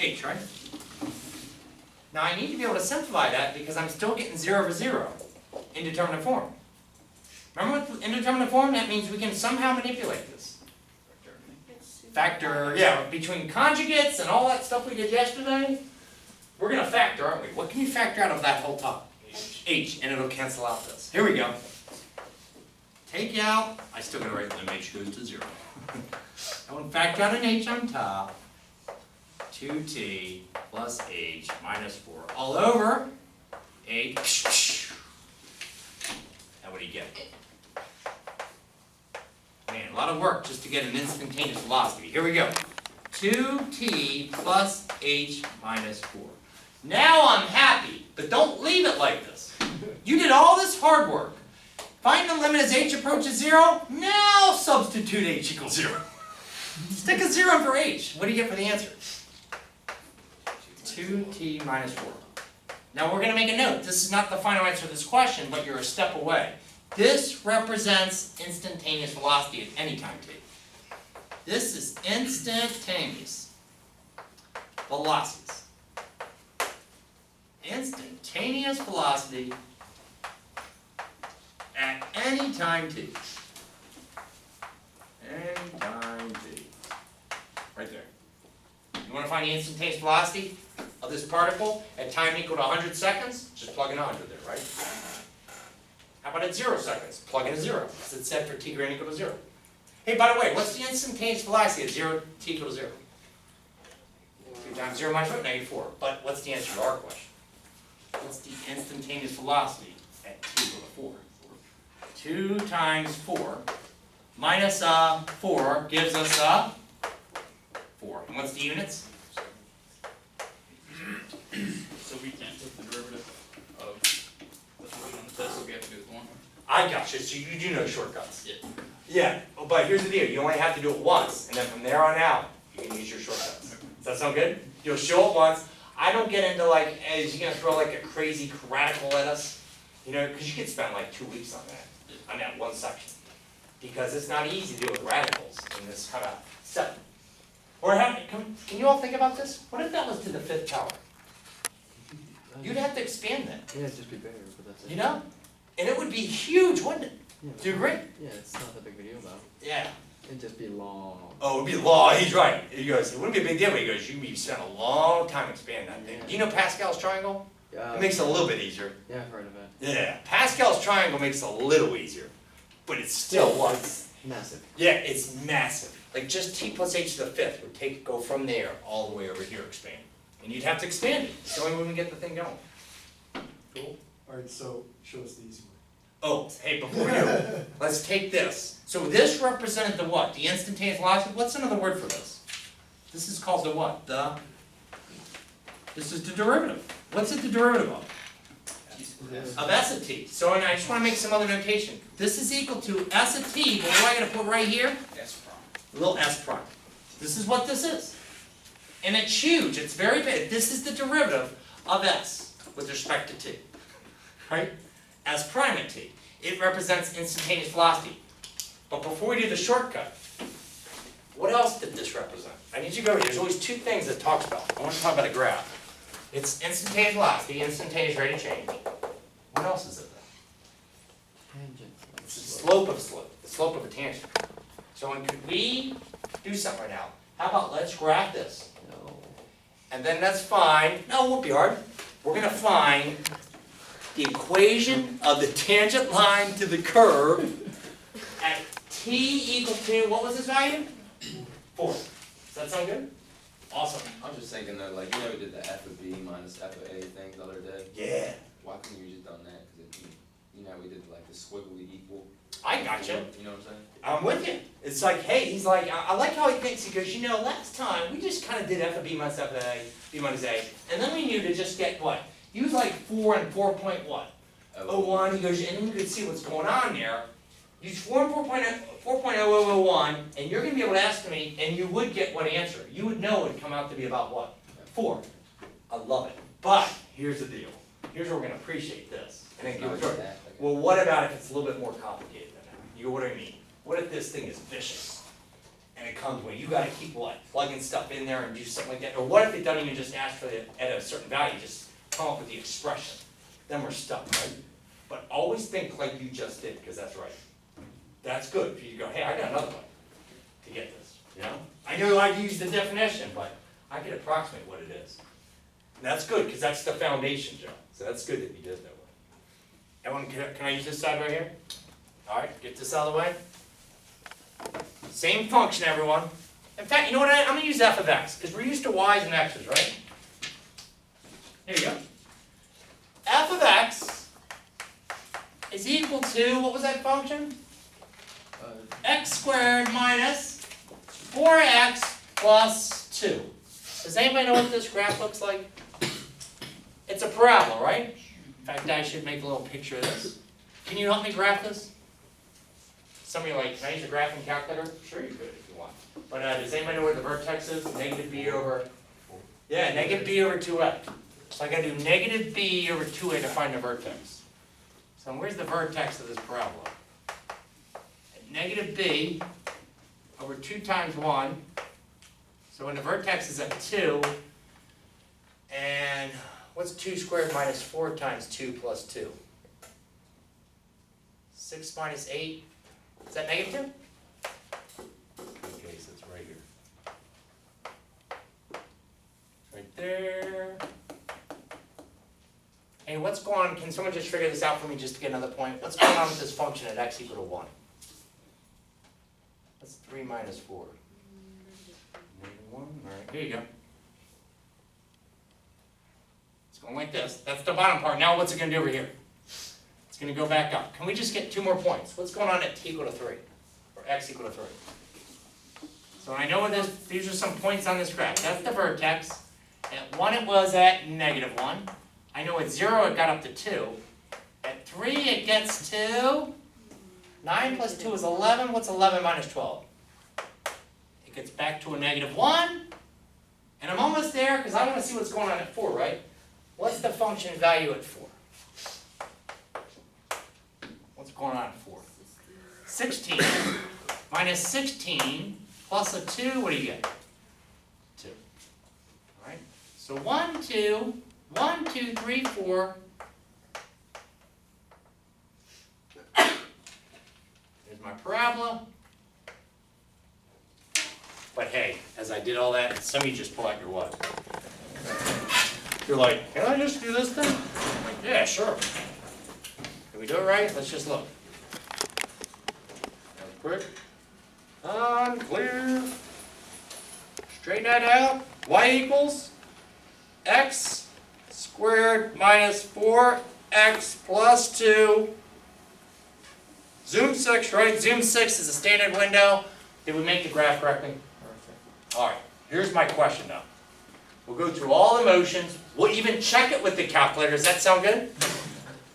h, right? Now I need to be able to simplify that because I'm still getting 0 over 0 indeterminate form. Remember what indeterminate form? That means we can somehow manipulate this. Factor, yeah, between conjugates and all that stuff we did yesterday, we're going to factor, aren't we? What can you factor out of that whole top? H, and it'll cancel out this. Here we go. Take out, I still got to write limit h goes to 0. I want to factor out an h on top. 2t plus h minus 4 all over h. Now what do you get? Man, a lot of work just to get an instantaneous velocity. Here we go. 2t plus h minus 4. Now I'm happy, but don't leave it like this. You did all this hard work. Find the limit as h approaches 0. Now substitute h equals 0. Stick a 0 for h. What do you get for the answer? 2t minus 4. Now we're going to make a note. This is not the final answer to this question, but you're a step away. This represents instantaneous velocity at any time t. This is instantaneous velocities. Instantaneous velocity at any time t. Any time t. Right there. You want to find the instantaneous velocity of this particle at time equal to 100 seconds? Just plug in 100 there, right? How about at 0 seconds? Plug in a 0. Because it's set for t greater than or equal to 0. Hey, by the way, what's the instantaneous velocity at 0 t equal to 0? 2 times 0 minus what? -4. But what's the answer to our question? What's the instantaneous velocity at t equal to 4? 2 times 4 minus 4 gives us 4. And what's the units? So we can't take the derivative of the function on the test, so we have to do it with 1. I got you. So you do know shortcuts. Yeah. Yeah. Oh, but here's the deal. You only have to do it once, and then from there on out, you can use your shortcuts. Does that sound good? You'll show it once. I don't get into like, is you gonna throw like a crazy radical at us? You know, because you could spend like 2 weeks on that one section. Because it's not easy to deal with radicals in this kind of step. Or can you all think about this? What if that was to the 5th power? You'd have to expand that. Yeah, it'd just be bigger, but that's it. You know? And it would be huge, wouldn't it? Yeah, Do you agree? Yeah, it's not that big of a deal though. Yeah. It'd just be long. Oh, it would be long. He's right. He goes, it wouldn't be a big deal. He goes, you spent a long time expanding that thing. Yeah. Do you know Pascal's triangle? Yeah. It makes it a little bit easier. Yeah, I've heard of it. Yeah. Pascal's triangle makes it a little easier. But it's still what? It's massive. Yeah, it's massive. Like just t plus h to the 5th would go from there all the way over here, expand. And you'd have to expand it. It's the only way we can get the thing going. Cool. Alright, so show us the easy way. Oh, hey, before we do, let's take this. So this represented the what? The instantaneous velocity? What's another word for this? This is called the what? This is the derivative. What's it the derivative of? Of s of t. So and I just want to make some other notation. This is equal to s of t, but what do I got to put right here? S prime. A little s prime. This is what this is. And it's huge. It's very big. This is the derivative of s with respect to t. Right? S prime at t. It represents instantaneous velocity. But before we do the shortcut, what else did this represent? I need you to go here. There's always 2 things it talks about. I want to talk about a graph. It's instantaneous velocity, instantaneous rate of change. What else is it then? Tangent. It's the slope of a tangent. So when could we do something right now? How about let's graph this? No. And then that's fine. No, it won't be hard. We're going to find the equation of the tangent line to the curve at t equal to, what was this value? 4. Does that sound good? Awesome. I was just thinking though, like, you know, we did the f of b minus f of a thing the other day. Yeah. Why couldn't you just done that? Because you know, we did like the squiggly equal. I gotcha. You know what I'm saying? I'm with you. It's like, hey, he's like, I like how he thinks. He goes, you know, last time we just kind of did f of b minus f of a, b minus a, and then we knew to just get what? Use like 4 and 4 point what? 01. He goes, and then you could see what's going on there. Use 4 and 4.0001, and you're going to be able to estimate, and you would get what answer? You would know it would come out to be about what? 4. I love it. But here's the deal. Here's where we're going to appreciate this. And then give it short. Well, what about if it's a little bit more complicated than that? You go, what do I mean? What if this thing is vicious? And it comes when you gotta keep what, plugging stuff in there and do something like that, or what if it doesn't even just ask for it at a certain value, just come up with the expression, then we're stuck, right? But always think like you just did, because that's right. That's good, if you go, hey, I got another one to get this, you know? I know I use the definition, but I can approximate what it is. And that's good, because that's the foundation, Joe, so that's good that you did that way. Everyone, can I use this side right here? All right, get this out of the way. Same function, everyone. In fact, you know what, I'm gonna use f of x, because we're used to y's and x's, right? Here you go. F of x is equal to, what was that function? X squared minus 4x plus 2. Does anybody know what this graph looks like? It's a parabola, right? In fact, I should make a little picture of this. Can you help me graph this? Some of you are like, can I use a graphing calculator? Sure you could if you want. But does anybody know where the vertex is? Negative b over, yeah, negative b over 2a. So I gotta do negative b over 2a to find the vertex. So where's the vertex of this parabola? At negative b over 2 times 1. So when the vertex is at 2, and what's 2 squared minus 4 times 2 plus 2? 6 minus 8. Is that negative 2? Okay, so it's right here. Right there. Hey, what's going on? Can someone just figure this out for me just to get another point? What's going on with this function at x equal to 1? That's 3 minus 4. Negative 1. Alright, here you go. It's going like this. That's the bottom part. Now what's it going to do over here? It's going to go back up. Can we just get 2 more points? What's going on at t equal to 3? Or x equal to 3? So I know what this, these are some points on this graph. That's the vertex. At 1 it was at negative 1. I know at 0 it got up to 2. At 3 it gets to 9 plus 2 is 11. What's 11 minus 12? It gets back to a negative 1. And I'm almost there because I want to see what's going on at 4, right? What's the function value at 4? What's going on at 4? 16 minus 16 plus a 2, what do you get? 2. Alright? So 1, 2, 1, 2, 3, 4. There's my parabola. But hey, as I did all that, some of you just pull out your what? You're like, can I just do this thing? I'm like, yeah, sure. Can we do it right? Let's just look. Real quick. Unclear. Straighten that out. Y equals x squared minus 4x plus 2. Zoom 6, right? Zoom 6 is a standard window. Did we make the graph correctly? Perfect. Alright, here's my question now. We'll go through all the motions. We'll even check it with the calculator. Does that sound good?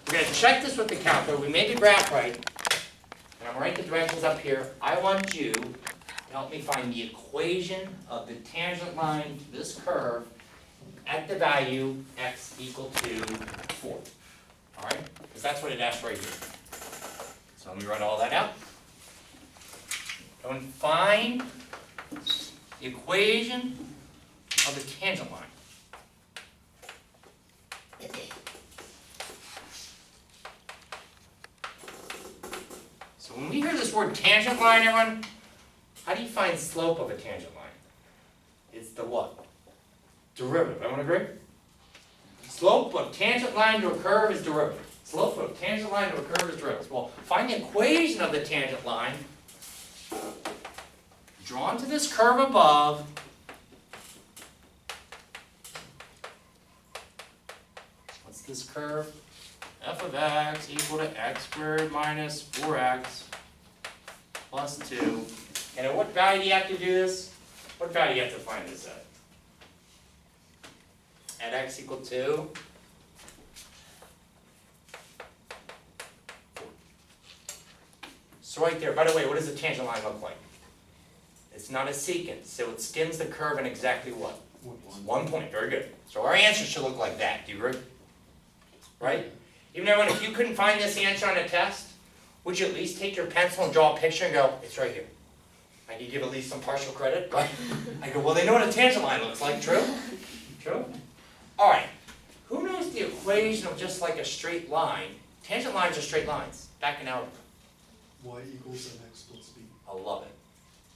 We're going to check this with the calculator. We made the graph right. And I'm going to write the directions up here. I want you to help me find the equation of the tangent line to this curve at the value x equal to 4. Alright? Because that's what it asks right here. So let me write all that out. Go and find the equation of the tangent line. So when we hear this word tangent line, everyone, how do you find slope of a tangent line? It's the what? Derivative. Everyone agree? Slope of tangent line to a curve is derivative. Slope of tangent line to a curve is derivative. Well, find the equation of the tangent line drawn to this curve above. What's this curve? F of x equal to x squared minus 4x plus 2. And at what value do you have to do this? What value do you have to find this at? At x equal to 4. So right there, by the way, what does a tangent line look like? It's not a secant, so it skims the curve in exactly what? 1 point, very good. So our answer should look like that, do you agree? Right? Even everyone, if you couldn't find this answer on a test, would you at least take your pencil and draw a picture and go, it's right here? I could give at least some partial credit, but I go, well, they know what a tangent line looks like, true? True? Alright, who knows the equation of just like a straight line? Tangent lines are straight lines, back in algebra. Y equals mx plus b. I love it.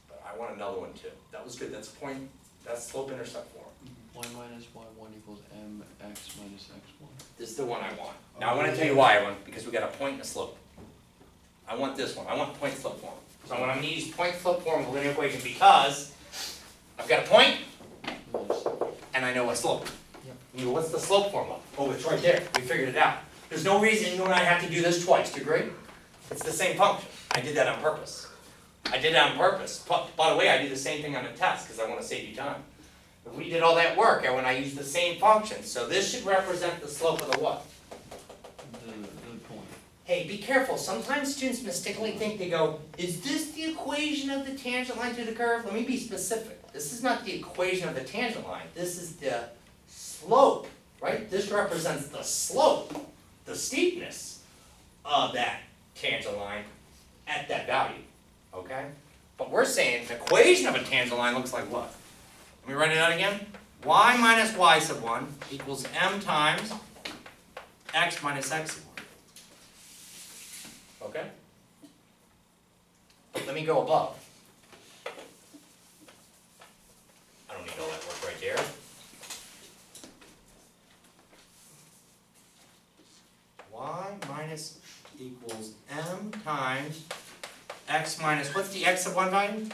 But I want another one too. That was good, that's point, that's slope-intercept form. Y minus y1 equals mx minus x1. This is the one I want. Now I want to tell you why I want, because we got a point and a slope. I want this one, I want point slope form. So I'm going to use point slope form of a linear equation because I've got a point Minus. and I know a slope. Yep. You go, what's the slope formula? Oh, it's right there, we figured it out. There's no reason you and I have to do this twice, do you agree? It's the same function. I did that on purpose. I did that on purpose. By the way, I do the same thing on the test because I want to save you time. If we did all that work and when I use the same function, so this should represent the slope of the what? The point. Hey, be careful. Sometimes students mistakenly think they go, is this the equation of the tangent line to the curve? Let me be specific. This is not the equation of the tangent line. This is the slope, right? This represents the slope, the steepness of that tangent line at that value, okay? But we're saying the equation of a tangent line looks like what? Let me write it out again. Y minus y sub 1 equals m times x minus x sub 1. Okay? But let me go above. I don't need all that work right there. Y minus equals m times x minus, what's the x of 1 value?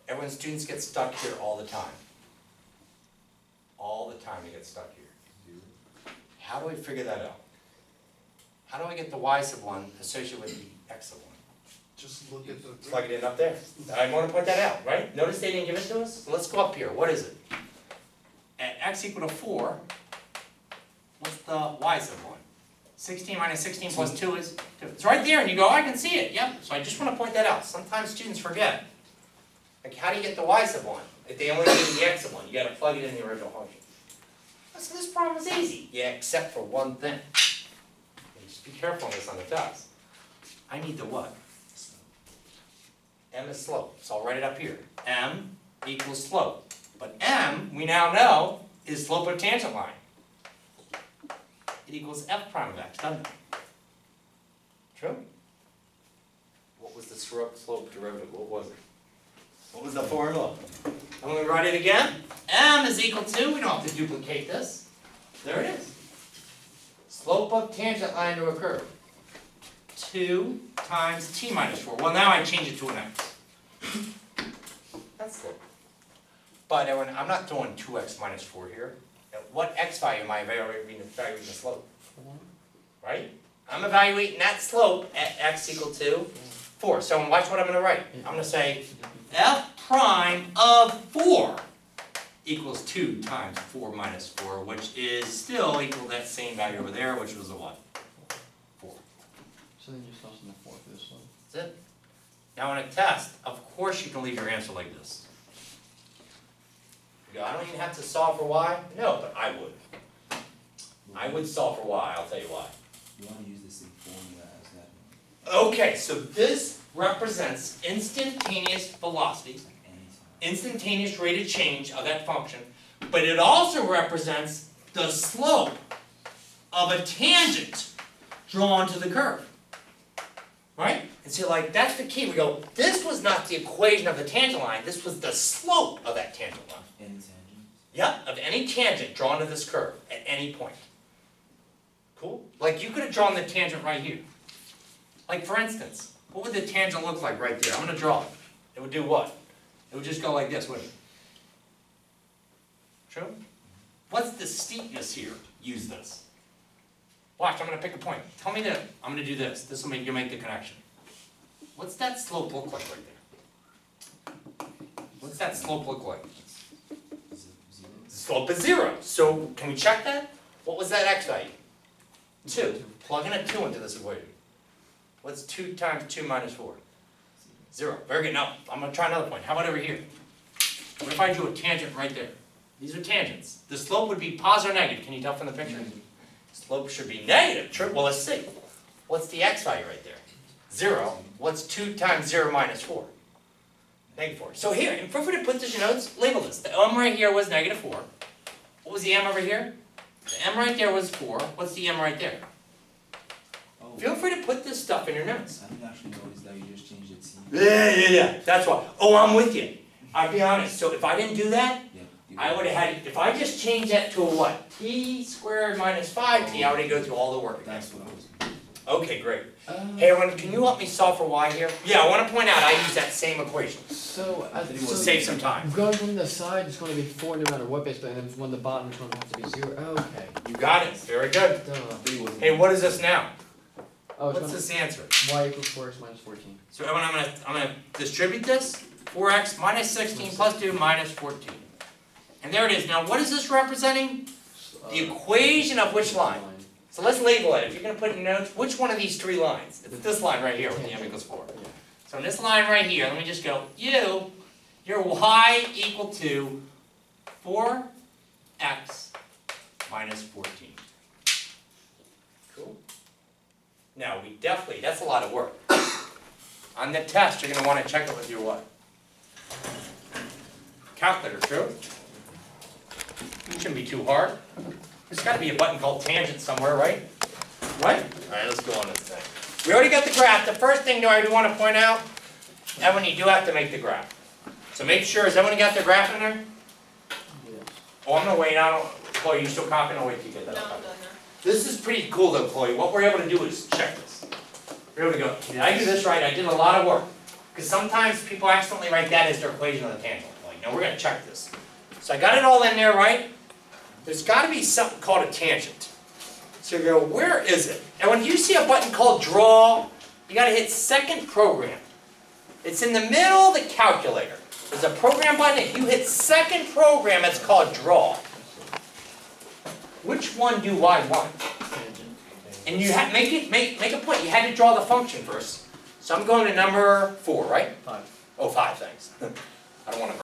Everyone, students get stuck here all the time. All the time they get stuck here. How do I figure that out? How do I get the y sub 1 associated with the x sub 1? Just look at the. Plug it in up there. I want to point that out, right? Notice they didn't give it to us? So let's go up here. What is it? At x equal to 4, what's the y sub 1? 16 minus 16 plus 2 is 2. It's right there, and you go, I can see it. Yep. So I just want to point that out. Sometimes students forget. Like, how do you get the y sub 1? If they only give you the x sub 1, you got to plug it in the original function. So this problem is easy. Yeah, except for one thing. And just be careful on this on the test. I need the what? M is slope, so I'll write it up here. M equals slope. But M, we now know, is slope of tangent line. It equals f prime of x, doesn't it? True? What was the slope derivative? What was it? What was the formula? I'm going to write it again. M is equal to, we don't have to duplicate this. There it is. Slope of tangent line to a curve. 2 times t minus 4. Well, now I change it to an x. That's slope. But everyone, I'm not throwing 2x minus 4 here. At what x value am I evaluating the slope? 4. Right? I'm evaluating that slope at x equal to 4. So watch what I'm going to write. I'm going to say f prime of 4 equals 2 times 4 minus 4, which is still equal to that same value over there, which was a what? 4. So then you toss in the 4 for this one. That's it. Now on a test, of course you can leave your answer like this. You go, I don't even have to solve for y? No, but I would. I would solve for y, I'll tell you why. You wanna use the same formula as that one. Okay, so this represents instantaneous velocity, It's like any time. instantaneous rate of change of that function, but it also represents the slope of a tangent drawn to the curve. Right? And so like, that's the key. We go, this was not the equation of the tangent line, this was the slope of that tangent line. Any tangent. Yep, of any tangent drawn to this curve at any point. Cool? Like you could have drawn the tangent right here. Like for instance, what would the tangent look like right there? I'm going to draw it. It would do what? It would just go like this, wouldn't it? True? What's the steepness here? Use this. Watch, I'm going to pick a point. Tell me that I'm going to do this. This will make you make the connection. What's that slope look like right there? What's that slope look like? Is it zero? The slope is 0. So can we check that? What was that x value? 2. Plug in a 2 into this equation. What's 2 times 2 minus 4? 0. Very good. Now, I'm going to try another point. How about over here? What if I drew a tangent right there? These are tangents. The slope would be positive or negative. Can you tell from the picture? Slope should be negative. True. Well, let's see. What's the x value right there? 0. What's 2 times 0 minus 4? -4. So here, and feel free to put this in your notes, label this. The m right here was -4. What was the m over here? The m right there was 4. What's the m right there? Oh, Feel free to put this stuff in your notes. I didn't actually notice that you just changed it to. Yeah. That's why. Oh, I'm with you. I'll be honest. So if I didn't do that, Yeah. I would have had, if I just changed that to a what? T squared minus 5t, I would have go through all the work again. That's what I was. Okay, great. Hey, everyone, can you help me solve for y here? Yeah, I want to point out I use that same equation. So, To save some time. going from the side, it's gonna be 4 no matter what, basically, and then from the bottom, it's gonna have to be 0. Okay. You got it. Very good. Duh. Hey, what is this now? Oh, it's What's gonna, this answer? y equals 4x minus 14. So everyone, I'm gonna distribute this. 4x minus 16 plus 2 minus 14. And there it is. Now, what is this representing? The equation of which line? So let's label it. If you're gonna put in your notes, which one of these 3 lines? It's this line right here with the m equals 4. So in this line right here, let me just go, your y equal to 4x minus 14. Cool. Now, we definitely, that's a lot of work. On the test, you're gonna wanna check it with your what? Calculator, true? It shouldn't be too hard. There's gotta be a button called tangent somewhere, right? Right? Alright, let's go on this thing. We already got the graph. The first thing though I do wanna point out, Evan, you do have to make the graph. So make sure, has everyone got their graph in there? Yes. Oh, I'm gonna wait, Chloe, you still copying? I'll wait till you get that No, up. I'm done now. This is pretty cool though, Chloe. What we're able to do is check this. Here we go. Did I do this right? I did a lot of work. Because sometimes people accidentally write that as their equation of the tangent. Like, no, we're gonna check this. So I got it all in there, right? There's gotta be something called a tangent. So you go, where is it? And when you see a button called draw, you gotta hit second program. It's in the middle of the calculator. There's a program button. If you hit second program, it's called draw. Which one do I want? Tangent. And you have, make a point, you had to draw the function first. So I'm going to number 4, right? 5. Oh, 5, thanks. I don't want to